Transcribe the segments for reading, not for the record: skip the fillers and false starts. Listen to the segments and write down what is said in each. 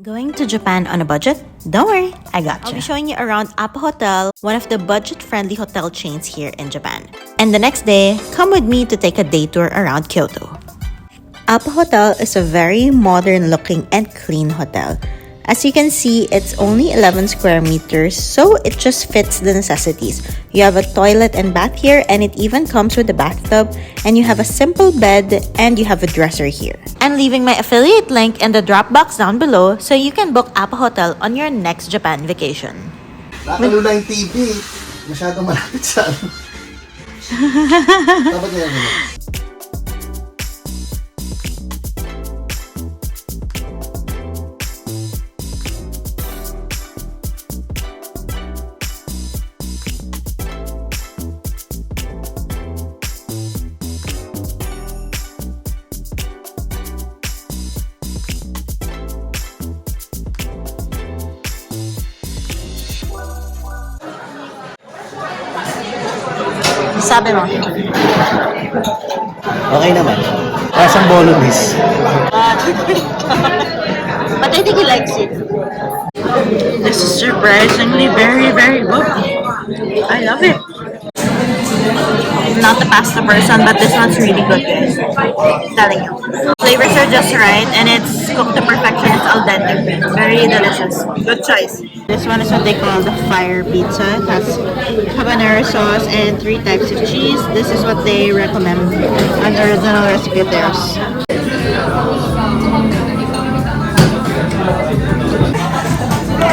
Going to Japan on a budget? Don't worry, I got you. I'll be showing you around Appa Hotel, one of the budget-friendly hotel chains here in Japan. And the next day, come with me to take a day tour around Kyoto. Appa Hotel is a very modern-looking and clean hotel. As you can see, it's only 11 square meters, so it just fits the necessities. You have a toilet and bath here, and it even comes with a bathtub, and you have a simple bed, and you have a dresser here. I'm leaving my affiliate link in the drop box down below so you can book Appa Hotel on your next Japan vacation. Nakalula yung TV, masyadong malapit sa ano. Dapat niya yun. Sabi mo? Okay naman. Kasang bolognese. But I think he likes it. This is surprisingly very, very good. I love it. I'm not a pasta person, but this one's really good, guys. I'm telling you. Flavors are just right, and it's cooked to perfection. It's al dente. Very delicious. Good choice. This one is what they call the fire pizza. It has habanero sauce and 3 types of cheese. This is what they recommend. An original recipe of theirs.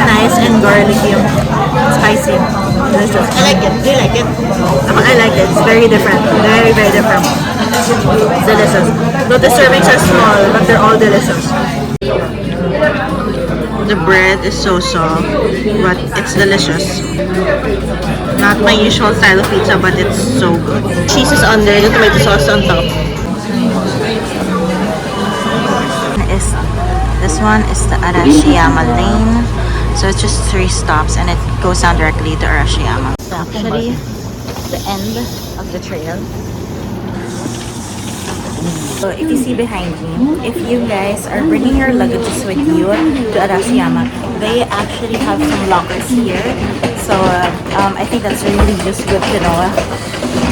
Nice and garlicky. Spicy. Delicious. I like it. Do you like it? I like it. It's very different. Very, very different. It's delicious. Though the servings are small, but they're all delicious. The bread is so soft, but it's delicious. Not my usual style of pizza, but it's so good. Cheese is under, the tomato sauce on top. This one is the Arashiyama lane. So it's just 3 stops and it goes down directly to Arashiyama. It's actually the end of the trail. So if you see behind me, if you guys are bringing your luggages with you to Arashiyama, they actually have some lockers here. So I think that's really just good to know.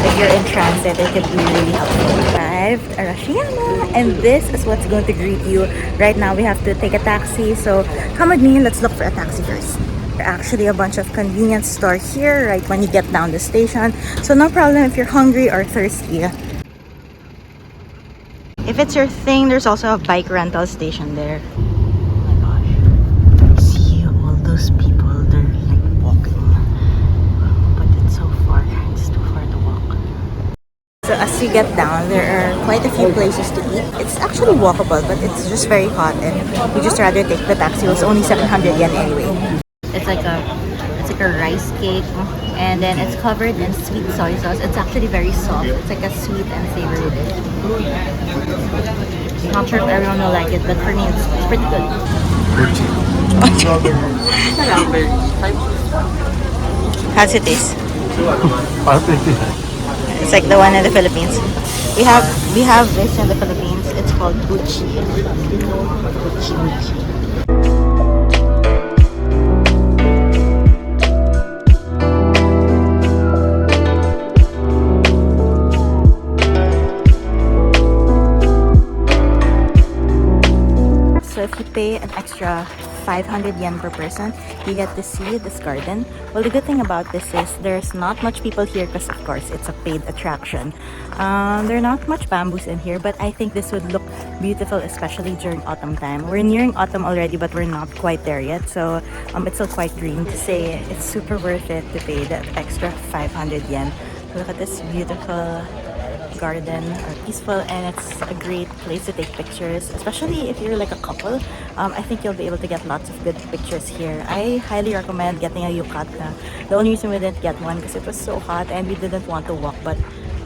If you're in transit, it could be really helpful. Arrived Arashiyama, and this is what's going to greet you. Right now we have to take a taxi, so come with me, let's look for a taxi first. There's actually a bunch of convenience stores here right when you get down the station, so no problem if you're hungry or thirsty. If it's your thing, there's also a bike rental station there. Oh my gosh. See all those people, they're like walking. But it's so far, it's too far to walk. So as you get down, there are quite a few places to eat. It's actually walkable, but it's just very hot and we just rather take the taxi. It was only 700 yen anyway. It's like a rice cake, and then it's covered in sweet soy sauce. It's actually very soft. It's like a sweet and savory dish. Not sure if everyone will like it, but for me, it's pretty good. How's it taste? It's like the one in the Philippines. We have this in the Philippines. It's called buchi. Buchi. So if you pay an extra 500 yen per person, you get to see this garden. Well, the good thing about this is there's not much people here because of course it's a paid attraction. There are not much bamboos in here, but I think this would look beautiful, especially during autumn time. We're nearing autumn already, but we're not quite there yet, so it's still quite green. To say it's super worth it to pay that extra 500 yen. Look at this beautiful garden, peaceful, and it's a great place to take pictures, especially if you're like a couple. I think you'll be able to get lots of good pictures here. I highly recommend getting a yukata. The only reason we didn't get one because it was so hot and we didn't want to walk, but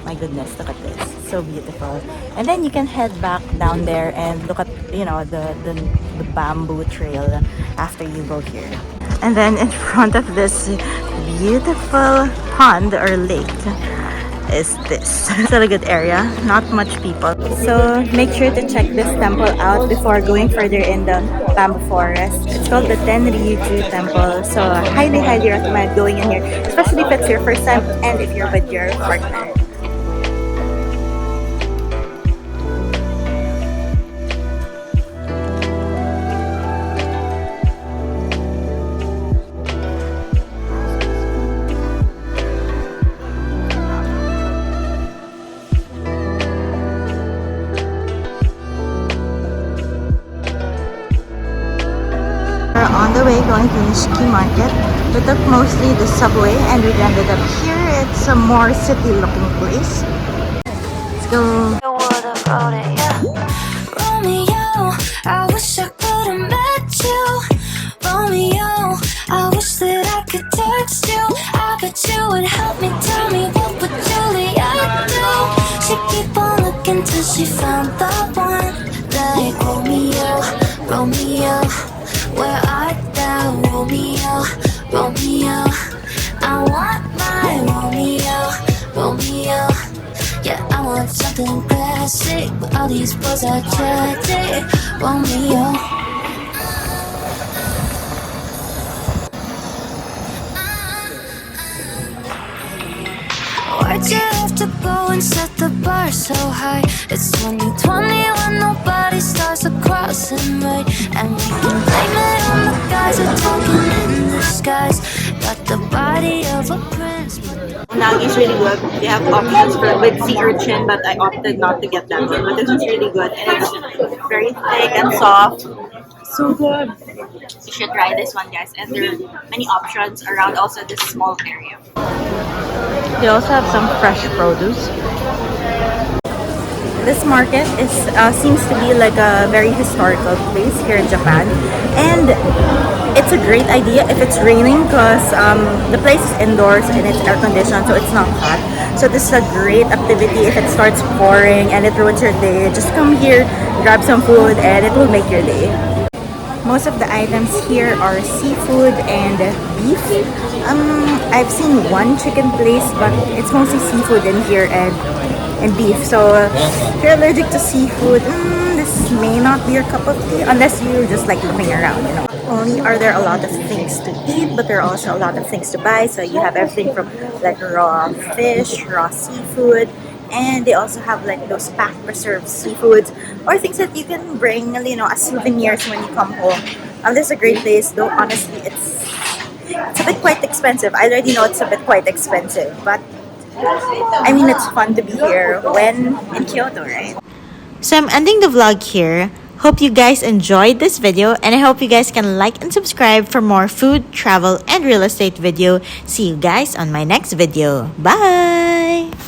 my goodness, look at this, so beautiful. And then you can head back down there and look at, you know, the bamboo trail after you go here. And then in front of this beautiful pond or lake, is this. It's a good area, not much people. So make sure to check this temple out before going further in the bamboo forest. It's called the Tenryuju Temple. So highly, highly recommend going in here, especially if it's your first time and if you're with your partner. We're on the way going to Nishiki market. We took mostly the subway and we ended up here. It's a more city looking place. Let's go. I would've wrote it, yeah. Romeo, I wish I could've met you. Romeo, I wish that I could text you. I bet you would help me. Tell me, what would Juliet do? She'd keep on looking till she found the one. Like Romeo, Romeo, where art thou, Romeo, Romeo? I want my Romeo, Romeo. Yeah, I want something classic, but all these boys are tragic. Romeo. Why'd you have to go and set the bar so high? It's 2020 when nobody stars are crossing right, and we can blame it on the guys who are talking in the skies. Got the body of a prince. Unagi is really good. They have options for with sea urchin, but I opted not to get that one. But this is really good, and it's very thick and soft. So good. You should try this one, guys. And there are many options around also this small area. They also have some fresh produce. This market is seems to be like a very historical place here in Japan, and it's a great idea if it's raining because the place is indoors and it's air conditioned, so it's not hot. So this is a great activity if it starts pouring and it ruins your day. Just come here, grab some food, and it will make your day. Most of the items here are seafood and beef. I've seen one chicken place, but it's mostly seafood in here and beef. So if you're allergic to seafood, this may not be your cup of tea unless you're just like looking around, you know. Not only are there a lot of things to eat, but there are also a lot of things to buy. So you have everything from like raw fish, raw seafood, and they also have like those packed preserved seafoods or things that you can bring, you know, as souvenirs when you come home. This is a great place, though honestly it's a bit quite expensive. I already know it's a bit quite expensive, but I mean it's fun to be here when in Kyoto, right? So I'm ending the vlog here. Hope you guys enjoyed this video, and I hope you guys can like and subscribe for more food, travel, and real estate video. See you guys on my next video. Bye!